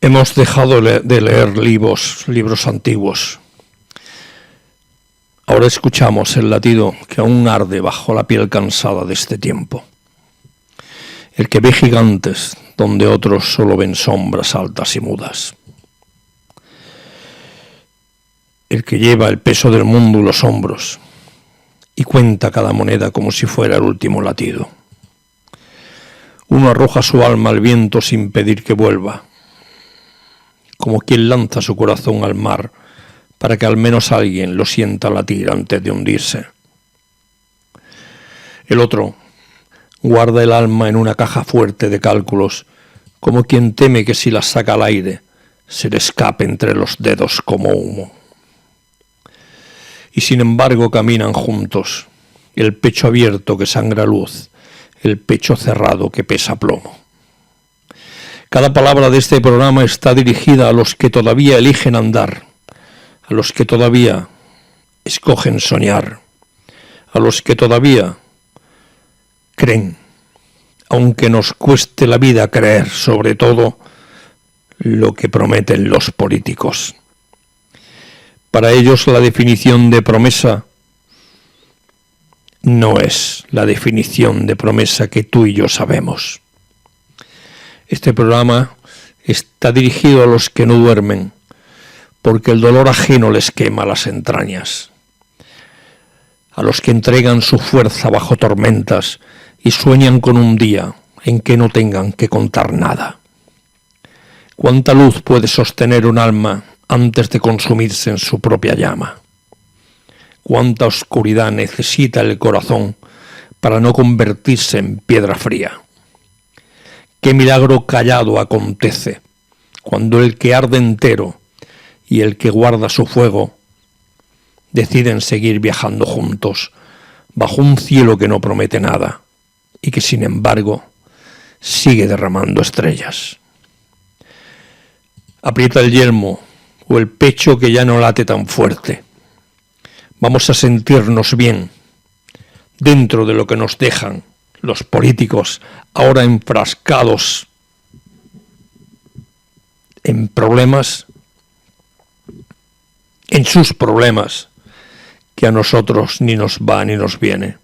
Hemos dejado de leer libros antiguos. Ahora escuchamos el latido que aún arde bajo la piel cansada de este tiempo. El que ve gigantes donde otros solo ven sombras altas y mudas. El que lleva el peso del mundo en los hombros y cuenta cada moneda como si fuera el último latido. Uno arroja su alma al viento sin pedir que vuelva, como quien lanza su corazón al mar para que al menos alguien lo sienta latir antes de hundirse. El otro guarda el alma en una caja fuerte de cálculos, como quien teme que si la saca al aire se le escape entre los dedos como humo. Y sin embargo caminan juntos, el pecho abierto que sangra luz, el pecho cerrado que pesa plomo. Cada palabra de este programa está dirigida a los que todavía eligen andar, a los que todavía escogen soñar, a los que todavía creen, aunque nos cueste la vida creer, sobre todo lo que prometen los políticos. Para ellos la definición de promesa no es la definición de promesa que tú y yo sabemos. Este programa está dirigido a los que no duermen, porque el dolor ajeno les quema las entrañas. A los que entregan su fuerza bajo tormentas y sueñan con un día en que no tengan que contar nada. ¿Cuánta luz puede sostener un alma antes de consumirse en su propia llama? ¿Cuánta oscuridad necesita el corazón para no convertirse en piedra fría? ¿Qué milagro callado acontece cuando el que arde entero y el que guarda su fuego deciden seguir viajando juntos bajo un cielo que no promete nada y que sin embargo sigue derramando estrellas? Aprieta el yelmo o el pecho que ya no late tan fuerte. Vamos a sentirnos bien dentro de lo que nos dejan los políticos ahora enfrascados en problemas, en sus problemas, que a nosotros ni nos va ni nos viene.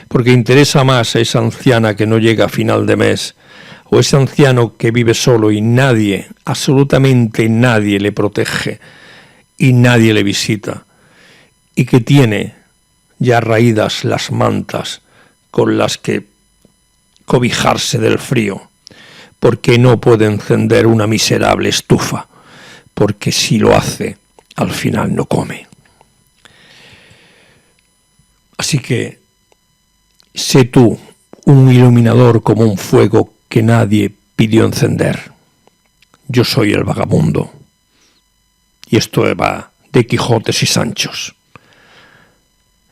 Porque interesa más a esa anciana que no llega a final de mes, o ese anciano que vive solo y nadie, absolutamente nadie le protege y nadie le visita, y que tiene ya raídas las mantas con las que cobijarse del frío, porque no puede encender una miserable estufa, porque si lo hace, al final no come. Así que sé tú un iluminador como un fuego que nadie pidió encender. Yo soy el vagabundo, y esto va de Quijotes y Sanchos.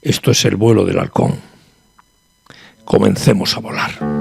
Esto es el vuelo del halcón. Comencemos a volar.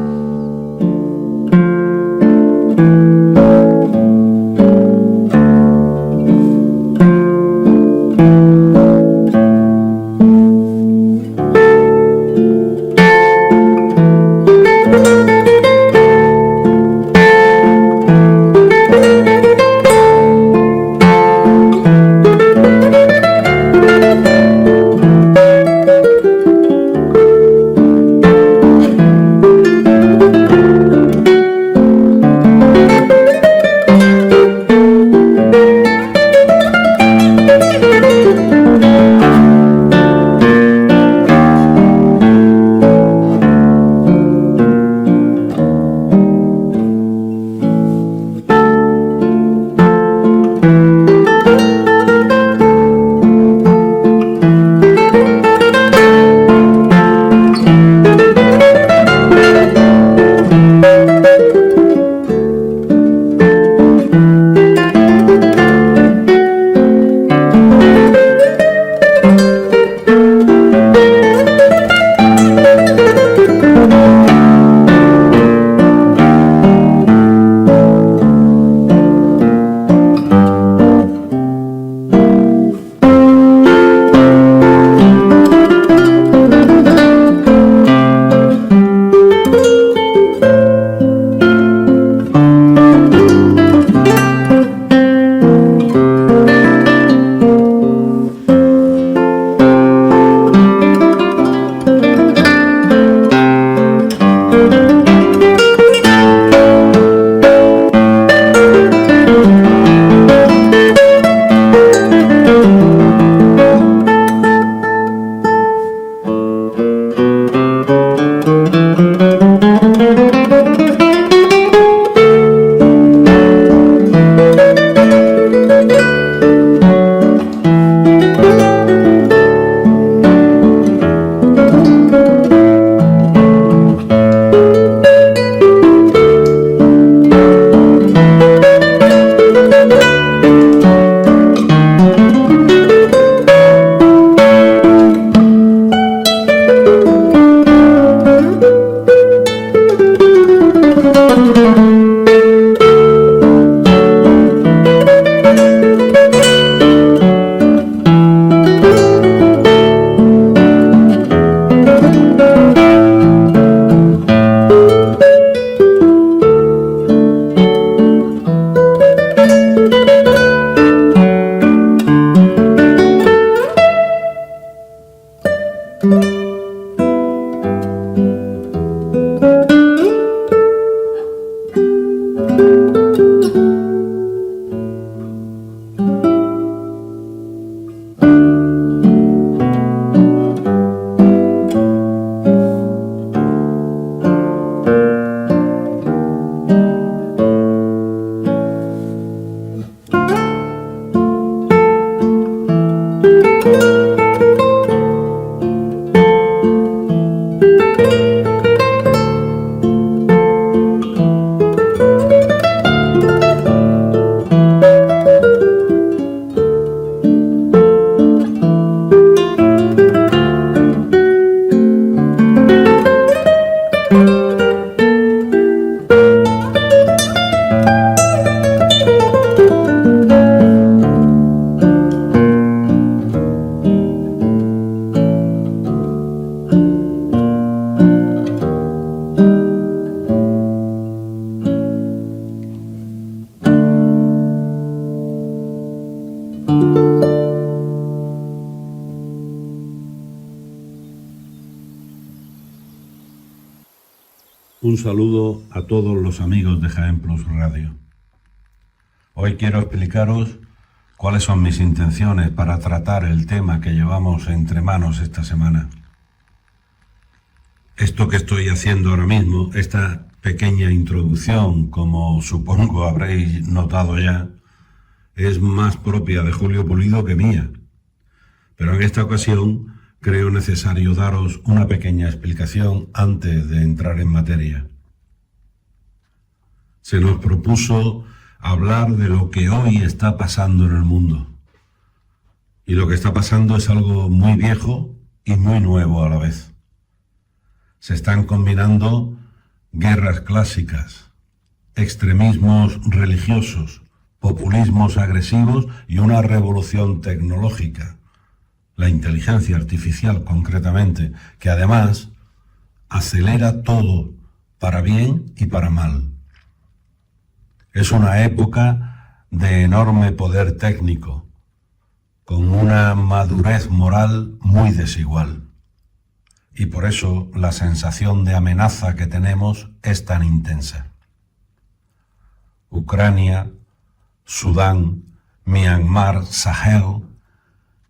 Un saludo a todos los amigos de Jaén Plus Radio. Hoy quiero explicaros cuáles son mis intenciones para tratar el tema que llevamos entre manos esta semana. Esto que estoy haciendo ahora mismo, esta pequeña introducción, como supongo habréis notado ya, es más propia de Julio Pulido que mía. Pero en esta ocasión creo necesario daros una pequeña explicación antes de entrar en materia. Se nos propuso hablar de lo que hoy está pasando en el mundo. Y lo que está pasando es algo muy viejo y muy nuevo a la vez. Se están combinando guerras clásicas, extremismos religiosos, populismos agresivos y una revolución tecnológica. La inteligencia artificial concretamente, que además acelera todo para bien y para mal. Es una época de enorme poder técnico, con una madurez moral muy desigual. Y por eso la sensación de amenaza que tenemos es tan intensa. Ucrania, Sudán, Myanmar, Sahel,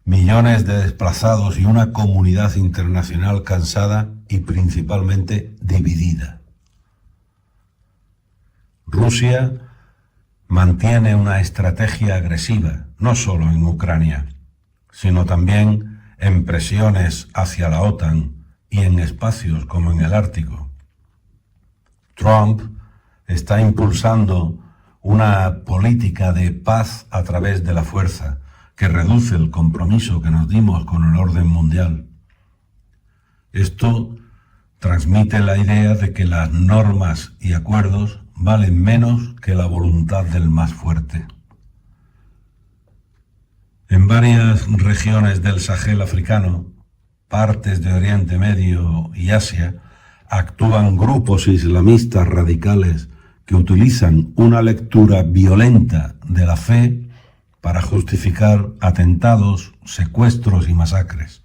millones de desplazados y una comunidad internacional cansada y principalmente dividida. Rusia mantiene una estrategia agresiva, no solo en Ucrania, sino también en presiones hacia la OTAN y en espacios como en el Ártico. Trump está impulsando una política de paz a través de la fuerza, que reduce el compromiso que nos dimos con el orden mundial. Esto transmite la idea de que las normas y acuerdos valen menos que la voluntad del más fuerte. En varias regiones del Sahel africano, partes de Oriente Medio y Asia, actúan grupos islamistas radicales que utilizan una lectura violenta de la fe para justificar atentados, secuestros y masacres.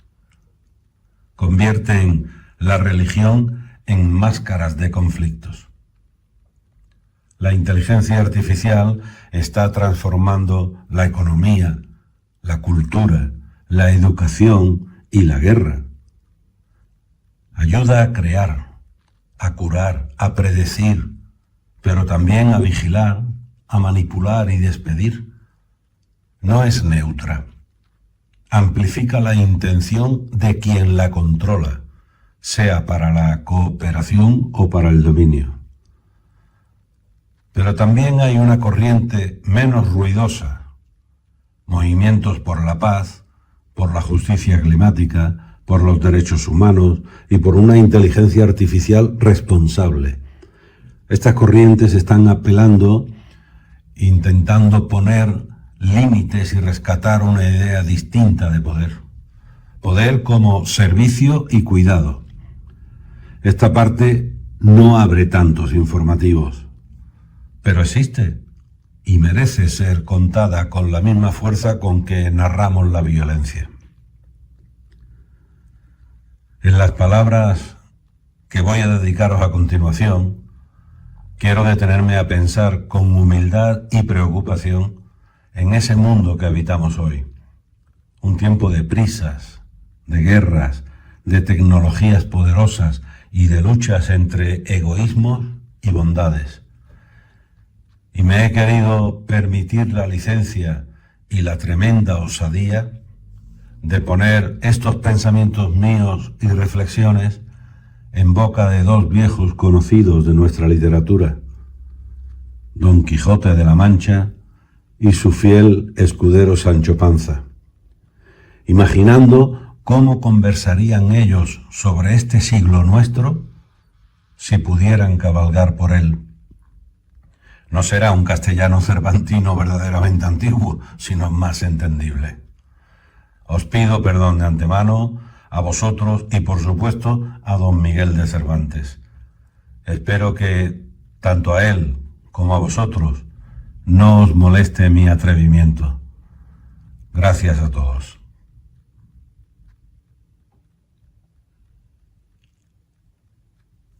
Convierten la religión en máscaras de conflictos. La inteligencia artificial está transformando la economía, la cultura, la educación y la guerra. Ayuda a crear, a curar, a predecir, pero también a vigilar, a manipular y despedir. No es neutra. Amplifica la intención de quien la controla, sea para la cooperación o para el dominio. Pero también hay una corriente menos ruidosa, movimientos por la paz, por la justicia climática, por los derechos humanos y por una inteligencia artificial responsable. Estas corrientes están apelando, intentando poner límites y rescatar una idea distinta de poder. Poder como servicio y cuidado. Esta parte no abre tantos informativos, pero existe y merece ser contada con la misma fuerza con que narramos la violencia. En las palabras que voy a dedicaros a continuación, quiero detenerme a pensar con humildad y preocupación en ese mundo que habitamos hoy. Un tiempo de prisas, de guerras, de tecnologías poderosas y de luchas entre egoísmos y bondades. Y me he querido permitir la licencia y la tremenda osadía de poner estos pensamientos míos y reflexiones en boca de dos viejos conocidos de nuestra literatura, Don Quijote de la Mancha y su fiel escudero Sancho Panza, imaginando cómo conversarían ellos sobre este siglo nuestro si pudieran cabalgar por él. No será un castellano cervantino verdaderamente antiguo, sino más entendible. Os pido perdón de antemano a vosotros y por supuesto a don Miguel de Cervantes. Espero que tanto a él como a vosotros no os moleste mi atrevimiento. Gracias a todos.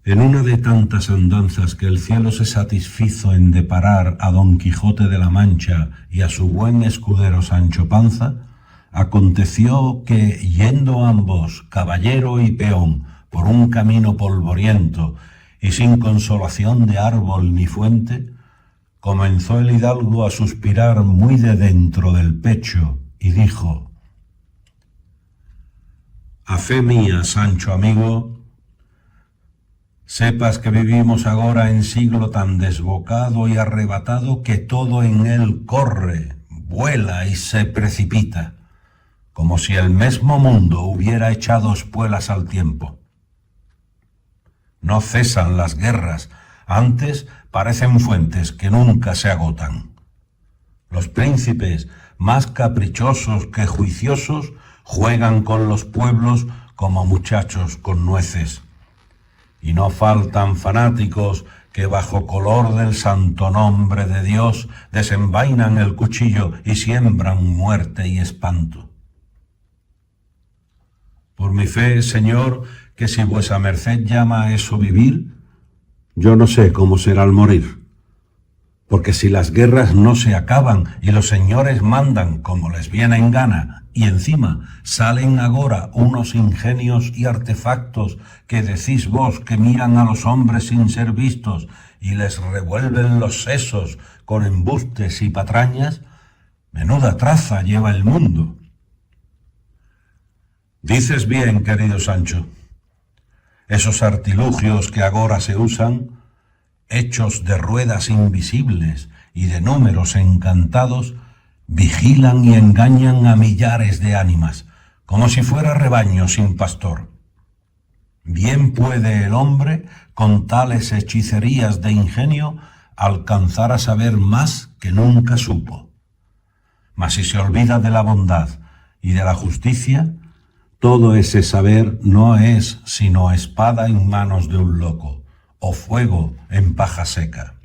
En una de tantas andanzas que el cielo se satisfizo en deparar a Don Quijote de la Mancha y a su buen escudero Sancho Panza, aconteció que, yendo ambos, caballero y peón, por un camino polvoriento y sin consolación de árbol ni fuente, comenzó el hidalgo a suspirar muy de dentro del pecho y dijo: «A fe mía, Sancho amigo, sepas que vivimos agora en siglo tan desbocado y arrebatado que todo en él corre, vuela y se precipita, como si el mesmo mundo hubiera echado espuelas al tiempo. No cesan las guerras, antes parecen fuentes que nunca se agotan. Los príncipes, más caprichosos que juiciosos, juegan con los pueblos como muchachos con nueces. Y no faltan fanáticos que bajo color del santo nombre de Dios desenvainan el cuchillo y siembran muerte y espanto. Por mi fe, señor, que si vuesa merced llama a eso vivir, yo no sé cómo será el morir. Porque si las guerras no se acaban y los señores mandan como les viene en gana, y encima salen agora unos ingenios y artefactos que decís vos que miran a los hombres sin ser vistos y les revuelven los sesos con embustes y patrañas, menuda traza lleva el mundo». Dices bien, querido Sancho. Esos artilugios que agora se usan, hechos de ruedas invisibles y de números encantados, vigilan y engañan a millares de ánimas, como si fuera rebaño sin pastor. Bien puede el hombre, con tales hechicerías de ingenio, alcanzar a saber más que nunca supo. Mas si se olvida de la bondad y de la justicia, todo ese saber no es sino espada en manos de un loco, o fuego en paja seca.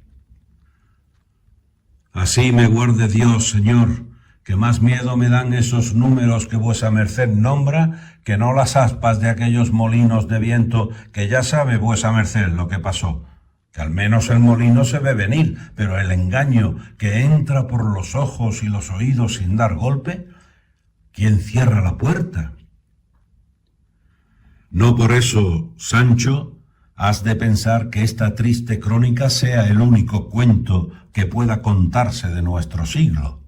Así me guarde Dios, señor, que más miedo me dan esos números que vuesa merced nombra que no las aspas de aquellos molinos de viento que ya sabe vuesa merced lo que pasó, que al menos el molino se ve venir, pero el engaño que entra por los ojos y los oídos sin dar golpe, ¿quién cierra la puerta? No por eso, Sancho, has de pensar que esta triste crónica sea el único cuento que pueda contarse de nuestro siglo.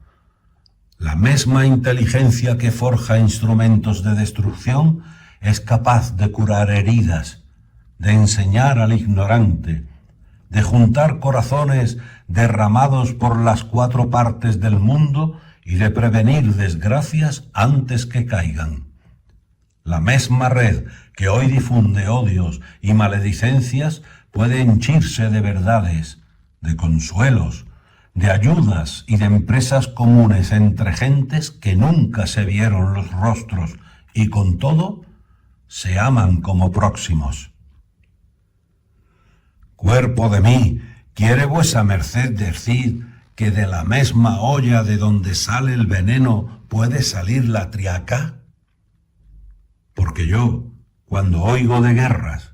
La mesma inteligencia que forja instrumentos de destrucción es capaz de curar heridas, de enseñar al ignorante, de juntar corazones derramados por las 4 partes del mundo y de prevenir desgracias antes que caigan. La mesma red que hoy difunde odios y maledicencias puede henchirse de verdades, de consuelos, de ayudas y de empresas comunes entre gentes que nunca se vieron los rostros y con todo se aman como próximos. Cuerpo de mí, ¿quiere vuesa merced decir que de la mesma olla de donde sale el veneno puede salir la triaca? Porque yo, cuando oigo de guerras,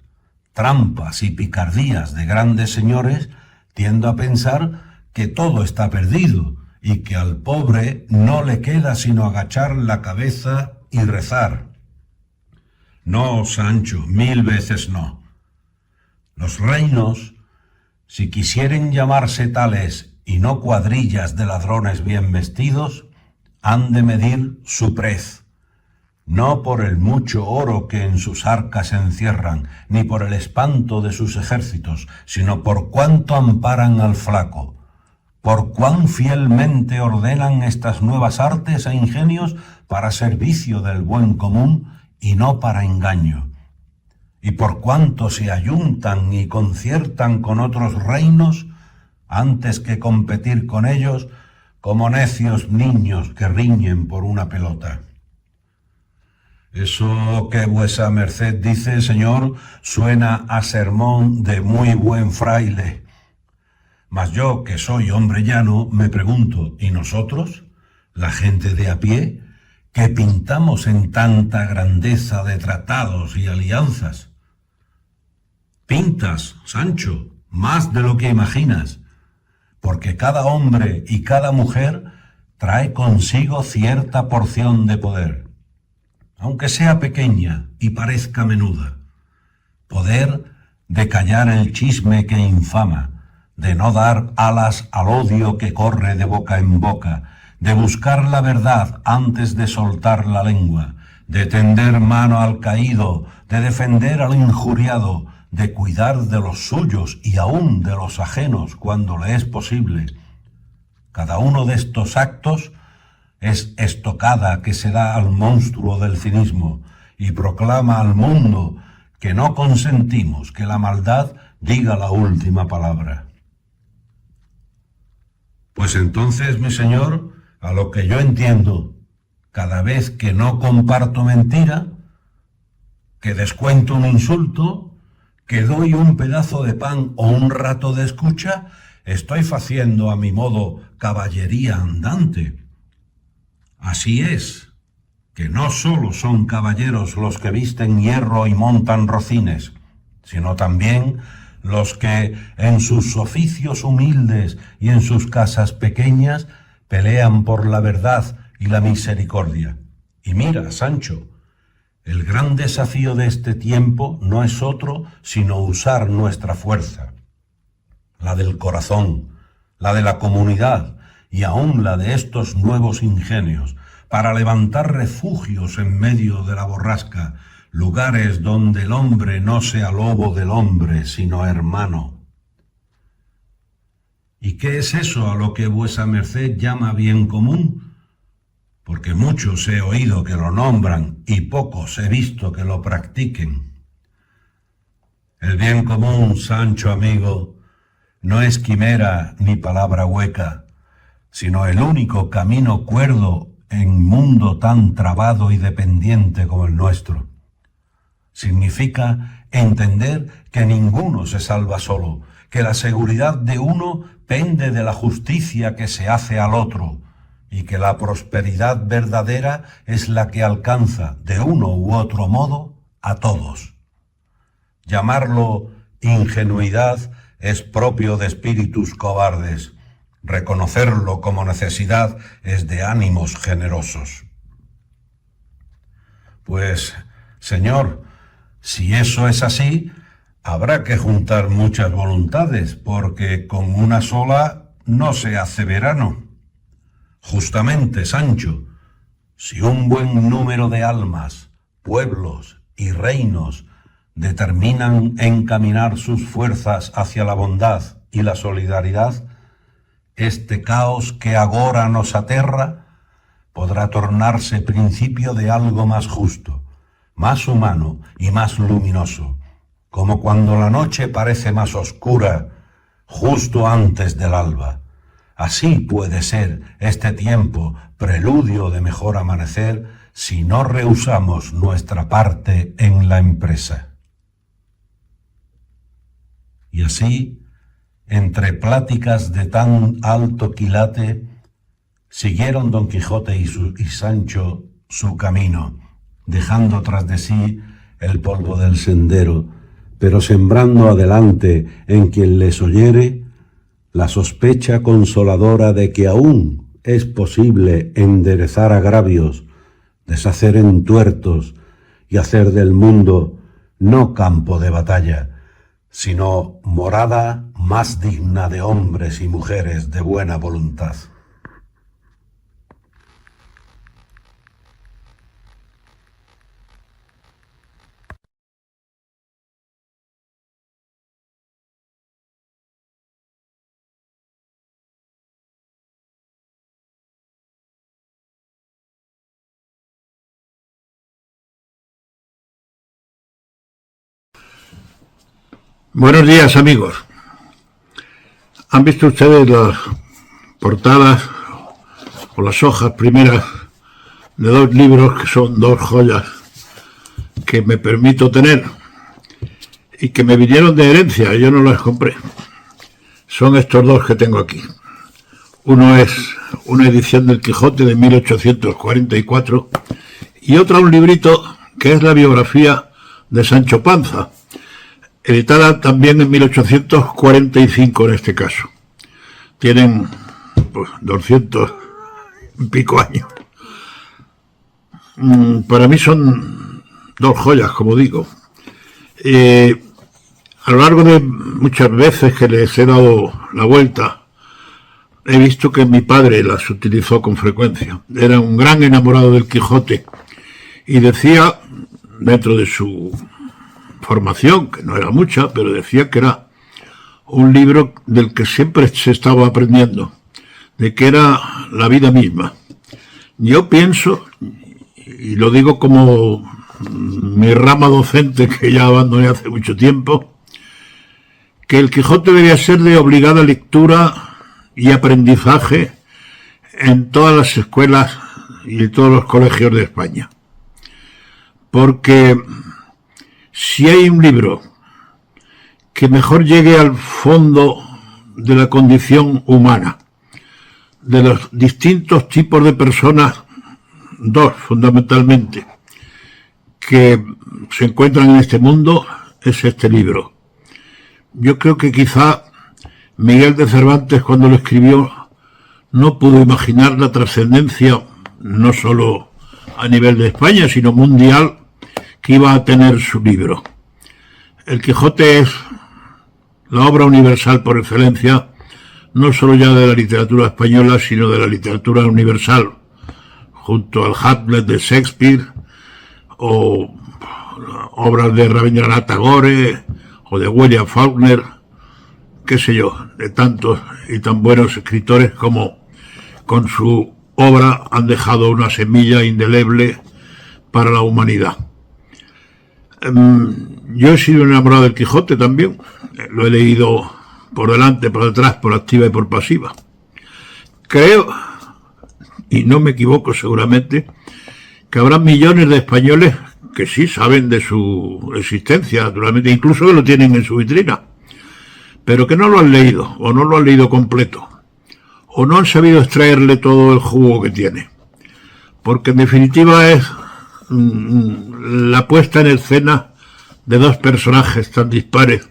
trampas y picardías de grandes señores, tiendo a pensar que todo está perdido y que al pobre no le queda sino agachar la cabeza y rezar. No, Sancho, 1000 veces no. Los reinos, si quisieren llamarse tales y no cuadrillas de ladrones bien vestidos, han de medir su prez, no por el mucho oro que en sus arcas encierran, ni por el espanto de sus ejércitos, sino por cuánto amparan al flaco, por cuán fielmente ordenan estas nuevas artes e ingenios para servicio del buen común y no para engaño, y por cuánto se ayuntan y conciertan con otros reinos antes que competir con ellos como necios niños que riñen por una pelota. Eso que vuesa merced dice, señor, suena a sermón de muy buen fraile. Mas yo, que soy hombre llano, me pregunto, ¿y nosotros? la gente de a pie, que pintamos en tanta grandeza de tratados y alianzas. Pintas, Sancho, más de lo que imaginas, porque cada hombre y cada mujer trae consigo cierta porción de poder, aunque sea pequeña y parezca menuda. Poder de callar el chisme que infama, de no dar alas al odio que corre de boca en boca, de buscar la verdad antes de soltar la lengua, de tender mano al caído, de defender al injuriado, de cuidar de los suyos y aún de los ajenos cuando le es posible. Cada uno de estos actos es estocada que se da al monstruo del cinismo y proclama al mundo que no consentimos que la maldad diga la última palabra. Pues entonces, mi señor, a lo que yo entiendo, cada vez que no comparto mentira, que descuento un insulto, que doy un pedazo de pan o un rato de escucha, estoy haciendo a mi modo caballería andante. Así es, que no solo son caballeros los que visten hierro y montan rocines, sino también los que en sus oficios humildes y en sus casas pequeñas pelean por la verdad y la misericordia. Y mira, Sancho, el gran desafío de este tiempo no es otro sino usar nuestra fuerza, la del corazón, la de la comunidad y aún la de estos nuevos ingenios, para levantar refugios en medio de la borrasca, lugares donde el hombre no sea lobo del hombre, sino hermano. ¿Y qué es eso a lo que vuesa merced llama bien común? Porque muchos he oído que lo nombran y pocos he visto que lo practiquen. El bien común, Sancho amigo, no es quimera ni palabra hueca, sino el único camino cuerdo en mundo tan trabado y dependiente como el nuestro. Significa entender que ninguno se salva solo, que la seguridad de uno pende de la justicia que se hace al otro, y que la prosperidad verdadera es la que alcanza, de uno u otro modo, a todos. Llamarlo ingenuidad es propio de espíritus cobardes. Reconocerlo como necesidad es de ánimos generosos. Pues, señor, si eso es así, habrá que juntar muchas voluntades, porque con una sola no se hace verano. Justamente, Sancho, si un buen número de almas, pueblos y reinos determinan encaminar sus fuerzas hacia la bondad y la solidaridad, este caos que agora nos aterra podrá tornarse principio de algo más justo, más humano y más luminoso, como cuando la noche parece más oscura justo antes del alba. Así puede ser este tiempo preludio de mejor amanecer si no rehusamos nuestra parte en la empresa. Y así, entre pláticas de tan alto quilate, siguieron Don Quijote y Sancho su camino, dejando tras de sí el polvo del sendero, pero sembrando adelante en quien les oyere la sospecha consoladora de que aún es posible enderezar agravios, deshacer entuertos y hacer del mundo no campo de batalla, sino morada más digna de hombres y mujeres de buena voluntad. Buenos días, amigos. ¿Han visto ustedes las portadas o las hojas primeras de dos libros que son dos joyas que me permito tener y que me vinieron de herencia? Yo no las compré. Son estos dos que tengo aquí. Uno es una edición del Quijote de 1844 y otra un librito que es la biografía de Sancho Panza, editada también en 1845 en este caso. Tienen pues 200 y pico años. Para mí son dos joyas, como digo. A lo largo de muchas veces que les he dado la vuelta, he visto que mi padre las utilizó con frecuencia. Era un gran enamorado del Quijote y decía, dentro de su formación, que no era mucha, pero decía que era un libro del que siempre se estaba aprendiendo, de que era la vida misma. Yo pienso, y lo digo como mi rama docente que ya abandoné hace mucho tiempo, que el Quijote debería ser de obligada lectura y aprendizaje en todas las escuelas y en todos los colegios de España. Porque si hay un libro que mejor llegue al fondo de la condición humana, de los distintos tipos de personas, dos fundamentalmente, que se encuentran en este mundo, es este libro. Yo creo que quizá Miguel de Cervantes, cuando lo escribió, no pudo imaginar la trascendencia, no solo a nivel de España, sino mundial, que iba a tener su libro. El Quijote es la obra universal por excelencia, no solo ya de la literatura española, sino de la literatura universal, junto al Hamlet de Shakespeare, o obras de Rabindranath Tagore, o de William Faulkner, qué sé yo, de tantos y tan buenos escritores como con su obra han dejado una semilla indeleble para la humanidad. Yo he sido enamorado del Quijote también, lo he leído por delante, por detrás, por activa y por pasiva. Creo, y no me equivoco seguramente, que habrá millones de españoles que sí saben de su existencia, naturalmente, incluso que lo tienen en su vitrina, pero que no lo han leído, o no lo han leído completo, o no han sabido extraerle todo el jugo que tiene. Porque en definitiva es la puesta en escena de dos personajes tan dispares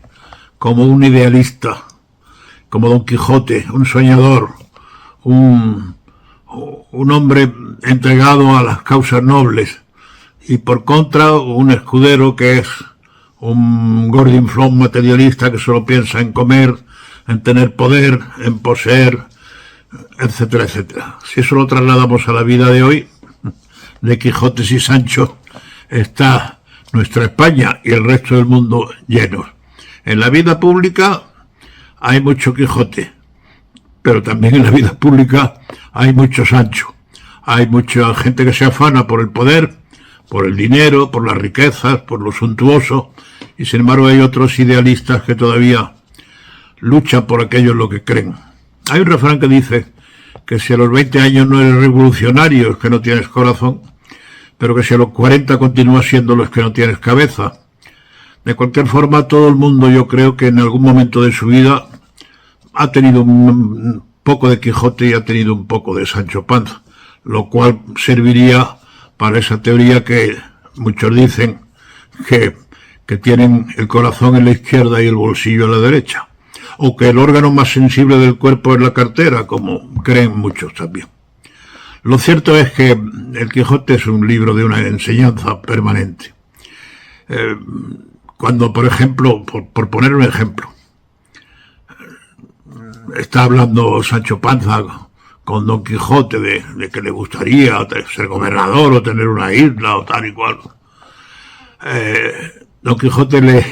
como un idealista, como Don Quijote, un soñador, un hombre entregado a las causas nobles, y por contra un escudero que es un gordinflón materialista que solo piensa en comer, en tener poder, en poseer, etcétera, etcétera. Si eso lo trasladamos a la vida de hoy, de Quijotes y Sancho, está nuestra España y el resto del mundo llenos. En la vida pública hay mucho Quijote, pero también en la vida pública hay mucho Sancho. Hay mucha gente que se afana por el poder, por el dinero, por las riquezas, por lo suntuoso, y sin embargo hay otros idealistas que todavía luchan por aquello en lo que creen. Hay un refrán que dice que si a los 20 años no eres revolucionario es que no tienes corazón, pero que si a los 40 continúas siéndolo es que no tienes cabeza. De cualquier forma, todo el mundo, yo creo que en algún momento de su vida ha tenido un poco de Quijote y ha tenido un poco de Sancho Panza, lo cual serviría para esa teoría que muchos dicen que tienen el corazón en la izquierda y el bolsillo en la derecha, o que el órgano más sensible del cuerpo es la cartera, como creen muchos también. Lo cierto es que el Quijote es un libro de una enseñanza permanente. Cuando, por ejemplo, por poner un ejemplo, está hablando Sancho Panza con Don Quijote de que le gustaría ser gobernador o tener una isla o tal y cual. Don Quijote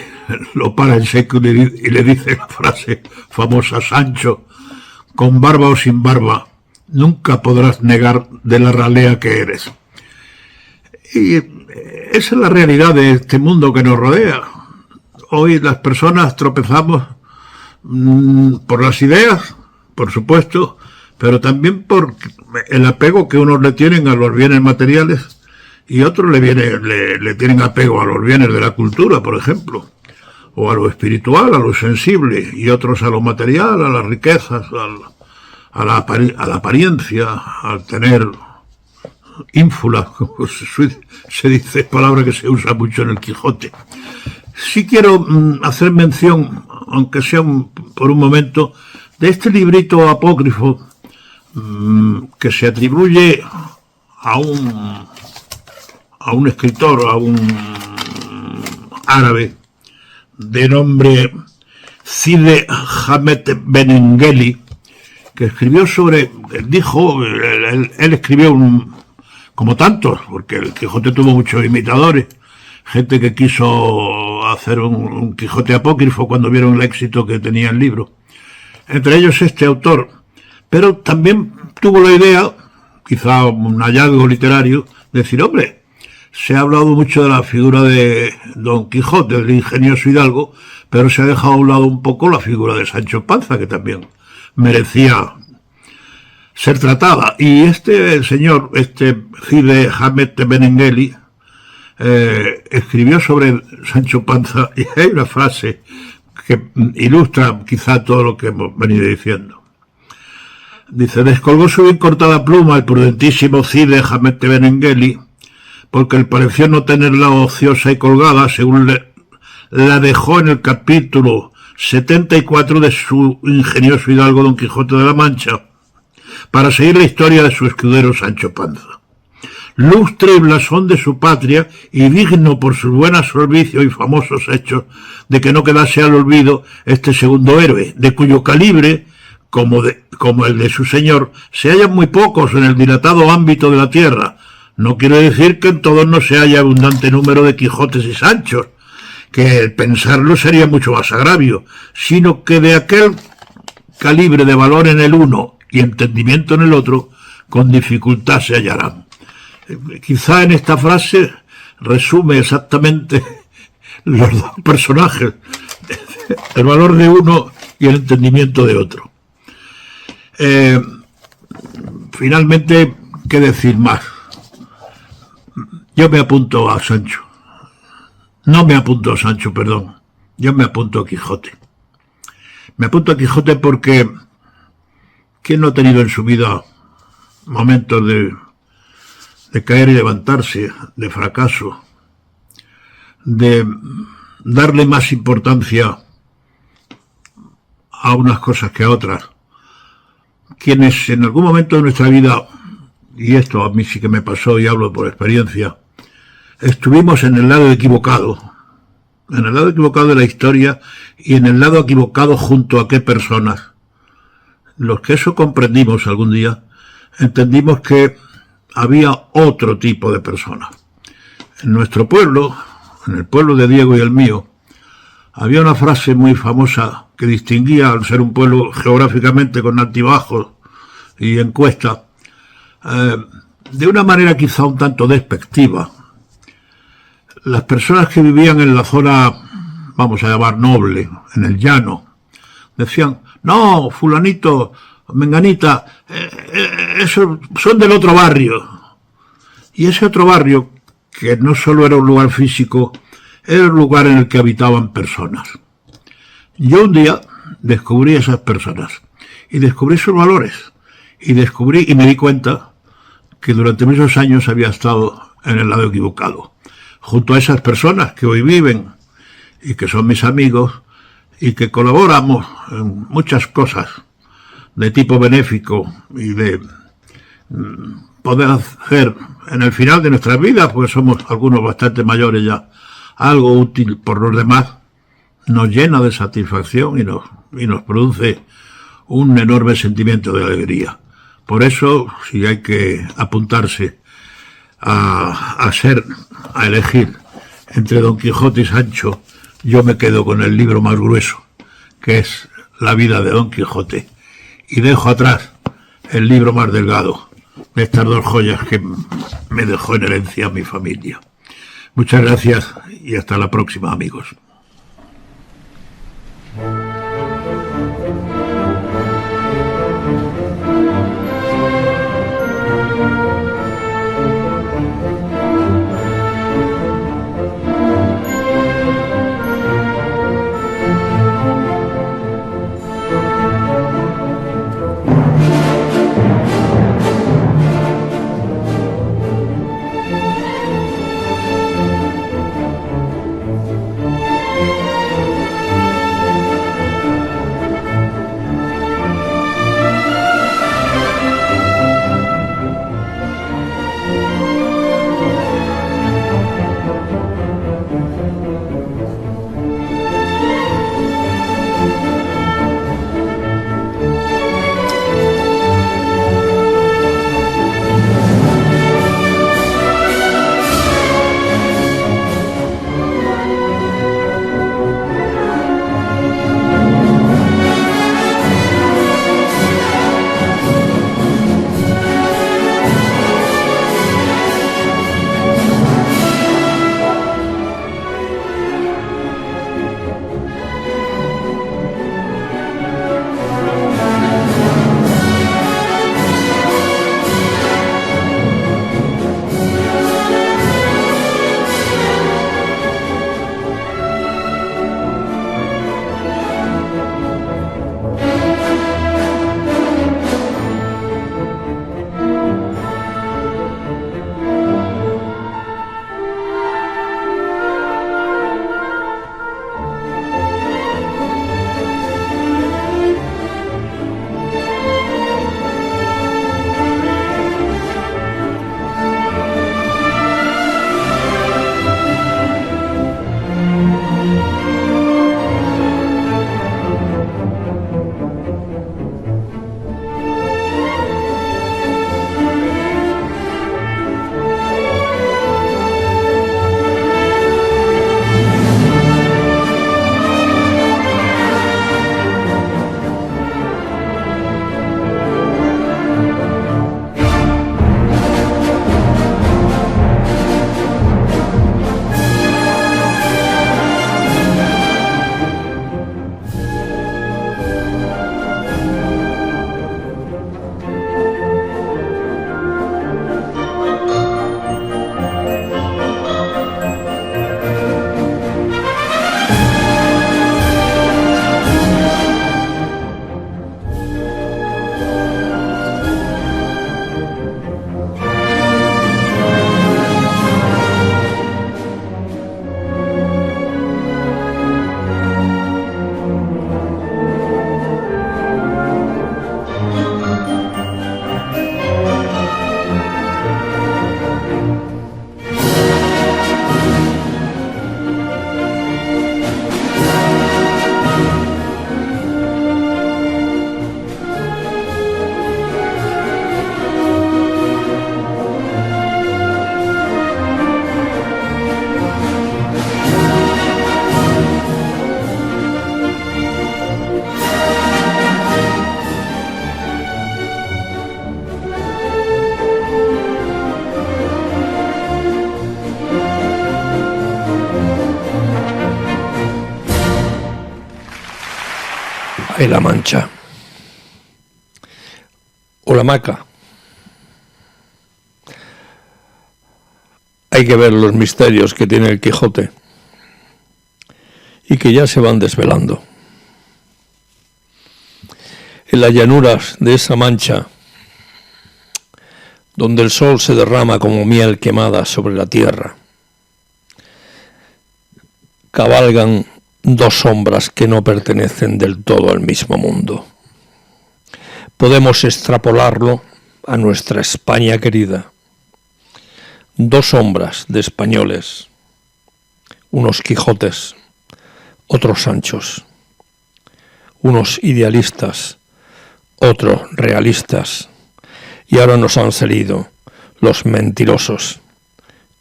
lo para en seco y le dice la frase famosa: Sancho, con barba o sin barba, nunca podrás negar de la ralea que eres. Y esa es la realidad de este mundo que nos rodea. Hoy las personas tropezamos por las ideas, por supuesto, pero también por el apego que unos le tienen a los bienes materiales y otros le tienen apego a los bienes de la cultura, por ejemplo, o a lo espiritual, a lo sensible, y otros a lo material, a las riquezas, a la apariencia, al tener ínfula, como se dice, palabra que se usa mucho en el Quijote. Sí quiero hacer mención, aunque sea por un momento, de este librito apócrifo que se atribuye a un escritor, a un árabe de nombre Cide Hamet Benengeli, que escribió sobre, él escribió como tantos, porque el Quijote tuvo muchos imitadores, gente que quiso hacer un Quijote apócrifo cuando vieron el éxito que tenía el libro. Entre ellos este autor, pero también tuvo la idea, quizá un hallazgo literario, de decir, hombre, se ha hablado mucho de la figura de Don Quijote, el ingenioso hidalgo, pero se ha dejado a un lado un poco la figura de Sancho Panza, que también merecía ser tratada. Y el señor Cide Hamet Benengeli, escribió sobre Sancho Panza, y hay una frase que ilustra quizá todo lo que hemos venido diciendo. Dice: descolgó su bien cortada pluma el prudentísimo Cide Hamet Benengeli, porque le pareció no tenerla ociosa y colgada, según la dejó en el capítulo 74 de su ingenioso hidalgo Don Quijote de la Mancha, para seguir la historia de su escudero Sancho Panza. Lustre y blasón de su patria, y digno por sus buenos servicios y famosos hechos de que no quedase al olvido este segundo héroe, de cuyo calibre, como el de su señor, se hallan muy pocos en el dilatado ámbito de la tierra. No quiero decir que en todos no se haya abundante número de Quijotes y Sanchos, que pensarlo sería mucho más agravio, sino que de aquel calibre de valor en el uno y entendimiento en el otro, con dificultad se hallarán. Quizá en esta frase resume exactamente los dos personajes, el valor de uno y el entendimiento de otro. Finalmente, ¿qué decir más? Yo me apunto a Sancho. No me apunto a Sancho, perdón. Yo me apunto a Quijote. Me apunto a Quijote porque ¿quién no ha tenido en su vida momentos de caer y levantarse, de fracaso, de darle más importancia a unas cosas que a otras? Quienes en algún momento de nuestra vida, y esto a mí sí que me pasó y hablo por experiencia, estuvimos en el lado equivocado de la historia y en el lado equivocado junto a qué personas. Los que eso comprendimos algún día, entendimos que había otro tipo de personas. En nuestro pueblo, en el pueblo de Diego y el mío, había una frase muy famosa que distinguía, al ser un pueblo geográficamente con altibajos y encuesta, de una manera quizá un tanto despectiva. Las personas que vivían en la zona, vamos a llamar noble, en el llano, decían: no, fulanito, menganita, esos son del otro barrio. Y ese otro barrio, que no solo era un lugar físico, era un lugar en el que habitaban personas. Yo un día descubrí esas personas y descubrí sus valores y me di cuenta que durante muchos años había estado en el lado equivocado, junto a esas personas que hoy viven y que son mis amigos y que colaboramos en muchas cosas de tipo benéfico y de poder hacer en el final de nuestras vidas, porque somos algunos bastante mayores ya, algo útil por los demás, nos llena de satisfacción y nos produce un enorme sentimiento de alegría. Por eso, si hay que apuntarse a elegir entre Don Quijote y Sancho, yo me quedo con el libro más grueso, que es La vida de Don Quijote, y dejo atrás el libro más delgado de estas dos joyas que me dejó en herencia mi familia. Muchas gracias y hasta la próxima, amigos. en La Mancha. O la Maca. Hay que ver los misterios que tiene el Quijote y que ya se van desvelando. En las llanuras de esa Mancha, donde el sol se derrama como miel quemada sobre la tierra, cabalgan dos sombras que no pertenecen del todo al mismo mundo. Podemos extrapolarlo a nuestra España querida. Dos sombras de españoles, unos Quijotes, otros Sanchos, unos idealistas, otros realistas, y ahora nos han salido los mentirosos,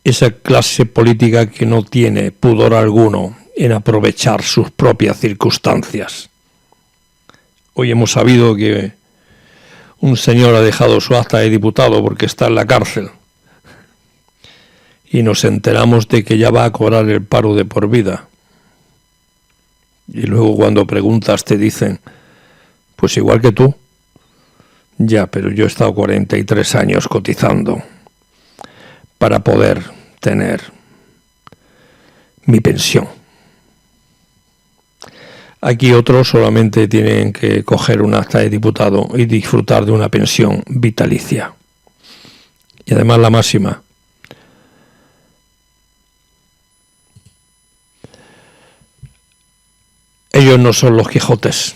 esa clase política que no tiene pudor alguno en aprovechar sus propias circunstancias. Hoy hemos sabido que un señor ha dejado su acta de diputado porque está en la cárcel, y nos enteramos de que ya va a cobrar el paro de por vida. Y luego cuando preguntas te dicen, pues igual que tú. Ya, pero yo he estado 43 años cotizando para poder tener mi pensión. Aquí otros solamente tienen que coger un acta de diputado y disfrutar de una pensión vitalicia. Y además la máxima. Ellos no son los Quijotes,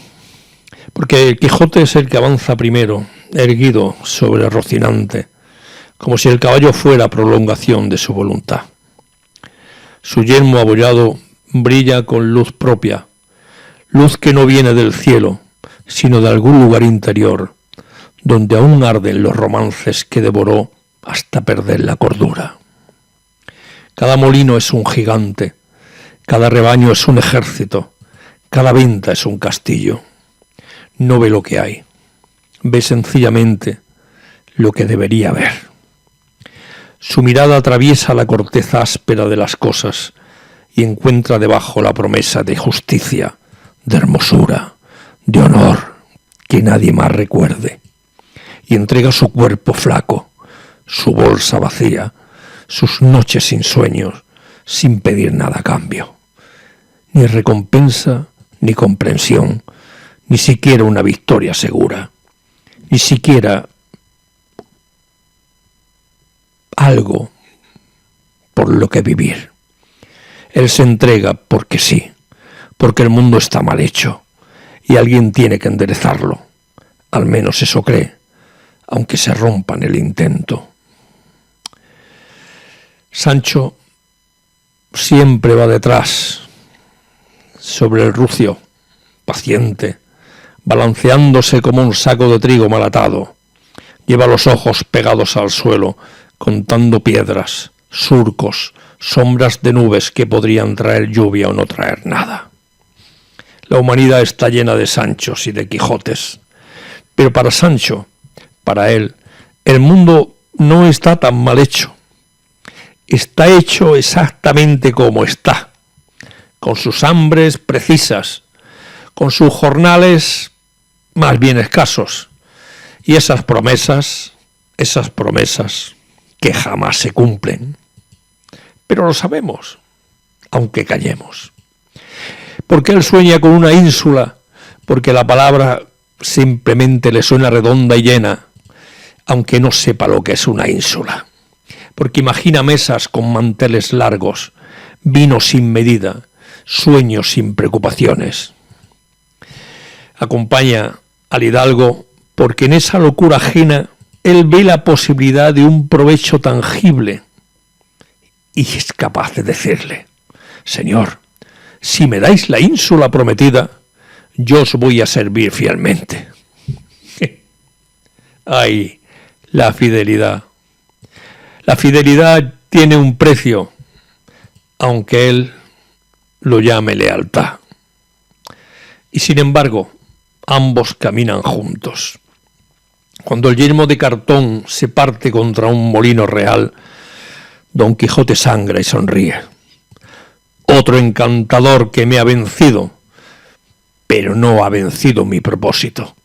porque el Quijote es el que avanza primero, erguido sobre Rocinante, como si el caballo fuera prolongación de su voluntad. Su yelmo abollado brilla con luz propia, luz que no viene del cielo, sino de algún lugar interior, donde aún arden los romances que devoró hasta perder la cordura. Cada molino es un gigante, cada rebaño es un ejército, cada venta es un castillo. No ve lo que hay, ve sencillamente lo que debería ver. Su mirada atraviesa la corteza áspera de las cosas y encuentra debajo la promesa de justicia, de hermosura, de honor, que nadie más recuerde. Y entrega su cuerpo flaco, su bolsa vacía, sus noches sin sueños, sin pedir nada a cambio. Ni recompensa, ni comprensión, ni siquiera una victoria segura, ni siquiera algo por lo que vivir. Él se entrega porque sí, porque el mundo está mal hecho y alguien tiene que enderezarlo. Al menos eso cree, aunque se rompa en el intento. Sancho siempre va detrás, sobre el rucio, paciente, balanceándose como un saco de trigo mal atado. Lleva los ojos pegados al suelo, contando piedras, surcos, sombras de nubes que podrían traer lluvia o no traer nada. La humanidad está llena de Sanchos y de Quijotes, pero para Sancho, para él, el mundo no está tan mal hecho. Está hecho exactamente como está, con sus hambres precisas, con sus jornales más bien escasos, y esas promesas que jamás se cumplen. Pero lo sabemos, aunque callemos. Porque él sueña con una ínsula, porque la palabra simplemente le suena redonda y llena, aunque no sepa lo que es una ínsula. Porque imagina mesas con manteles largos, vino sin medida, sueños sin preocupaciones. Acompaña al hidalgo porque en esa locura ajena él ve la posibilidad de un provecho tangible y es capaz de decirle: Señor, si me dais la ínsula prometida, yo os voy a servir fielmente. ¡Ay, la fidelidad! La fidelidad tiene un precio, aunque él lo llame lealtad. Y sin embargo, ambos caminan juntos. Cuando el yelmo de cartón se parte contra un molino real, Don Quijote sangra y sonríe. Otro encantador que me ha vencido, pero no ha vencido mi propósito.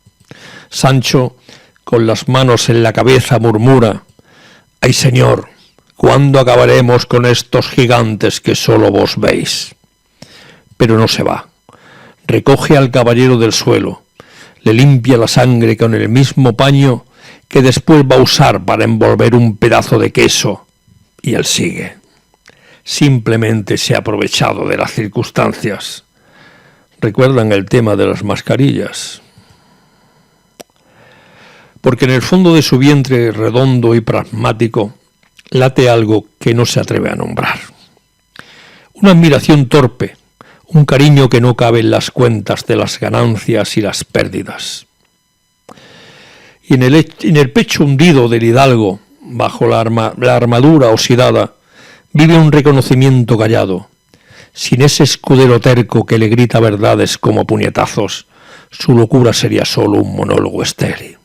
Sancho, con las manos en la cabeza, murmura: ¡ay, señor! ¿Cuándo acabaremos con estos gigantes que solo vos veis? Pero no se va. Recoge al caballero del suelo, le limpia la sangre con el mismo paño que después va a usar para envolver un pedazo de queso, y él sigue. Simplemente se ha aprovechado de las circunstancias. ¿Recuerdan el tema de las mascarillas? Porque en el fondo de su vientre redondo y pragmático late algo que no se atreve a nombrar. Una admiración torpe, un cariño que no cabe en las cuentas de las ganancias y las pérdidas. Y en el pecho hundido del hidalgo, bajo la armadura oxidada, vive un reconocimiento callado. Sin ese escudero terco que le grita verdades como puñetazos, su locura sería solo un monólogo estéril.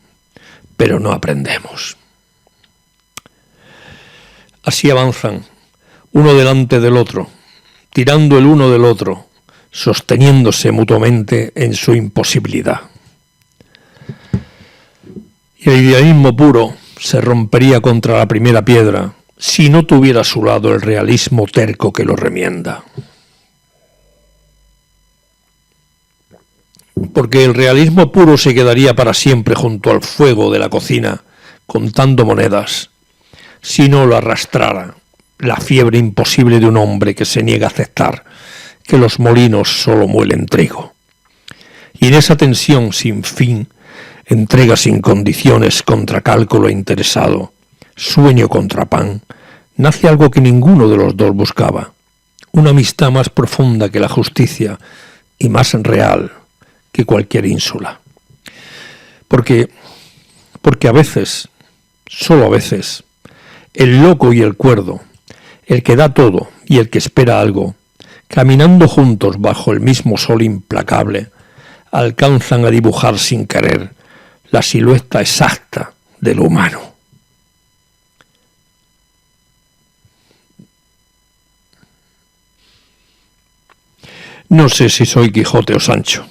Pero no aprendemos. Así avanzan, uno delante del otro, tirando el uno del otro, sosteniéndose mutuamente en su imposibilidad. Y el idealismo puro se rompería contra la primera piedra si no tuviera a su lado el realismo terco que lo remienda. Porque el realismo puro se quedaría para siempre junto al fuego de la cocina, contando monedas, si no lo arrastrara la fiebre imposible de un hombre que se niega a aceptar que los molinos solo muelen trigo. Y en esa tensión sin fin, entrega sin condiciones contra cálculo interesado, sueño contra pan, nace algo que ninguno de los dos buscaba, una amistad más profunda que la justicia y más real que cualquier ínsula. Porque a veces, solo a veces, el loco y el cuerdo, el que da todo y el que espera algo, caminando juntos bajo el mismo sol implacable, alcanzan a dibujar sin querer la silueta exacta de lo humano. No sé si soy Quijote o Sancho.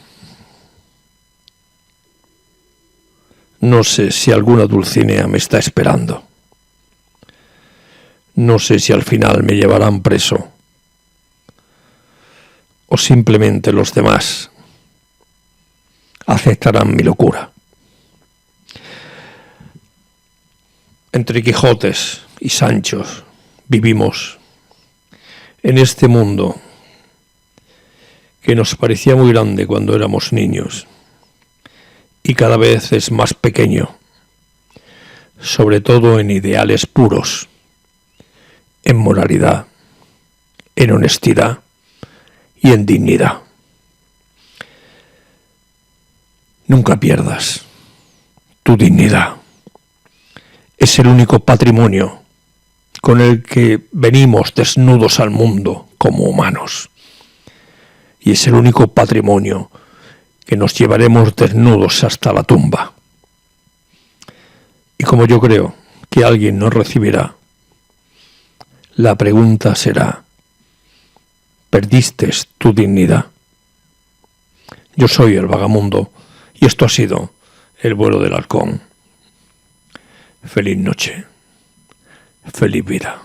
No sé si alguna Dulcinea me está esperando. No sé si al final me llevarán preso o simplemente los demás aceptarán mi locura. Entre Quijotes y Sanchos vivimos en este mundo que nos parecía muy grande cuando éramos niños y cada vez es más pequeño, sobre todo en ideales puros, en moralidad, en honestidad y en dignidad. Nunca pierdas tu dignidad. Es el único patrimonio con el que venimos desnudos al mundo como humanos. Y es el único patrimonio que nos llevaremos desnudos hasta la tumba. Y como yo creo que alguien nos recibirá, la pregunta será: ¿perdiste tu dignidad? Yo soy el vagamundo y esto ha sido El vuelo del halcón. Feliz noche, feliz vida.